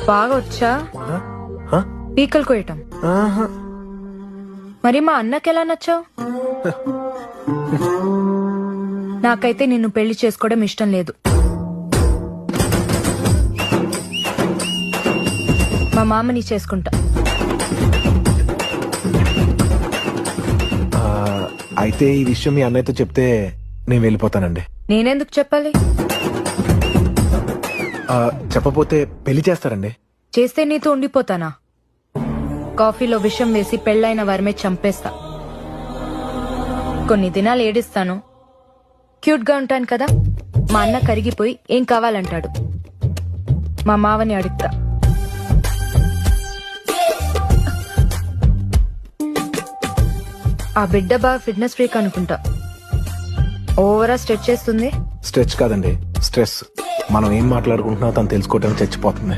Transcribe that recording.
బాగా వచ్చా హ? పీకలు కోయటం. ఆహా. మరి మా అన్నకెలా నచ్చావు? నాకైతే నిన్ను పెళ్లి చేసుకోవడం ఇష్టం లేదు. మా మామని చేసుకుంటా. ఆ, అయితే ఈ విషయం మీ అన్నయ్యతో చెప్తే నేను వెళ్ళిపోతానండి. నేనెందుకు చెప్పాలి? ఆ, చెప్పపోతే పెళ్లి చేస్తారండి. చేస్తే నీతో ఉండిపోతానా? కాఫీలో విషం వేసి పెళ్ళైన వారమే చంపేస్తా. కొన్ని దినాలు ఏడిస్తాను, క్యూట్ గా ఉంటాను కదా. మా అన్న కరిగిపోయి ఏం కావాలంటాడు. మా మావని అడుగుతా. ఆ బిడ్డ బాగా ఫిట్నెస్ ఫ్రీక్ అనుకుంటా. ఓవరా స్ట్రెచ్ చేస్తుంది. స్ట్రెచ్ కాదండి, స్ట్రెస్. మనం ఏం మాట్లాడుకుంటున్నా తను తెలుసుకోవడానికి చచ్చిపోతుంది.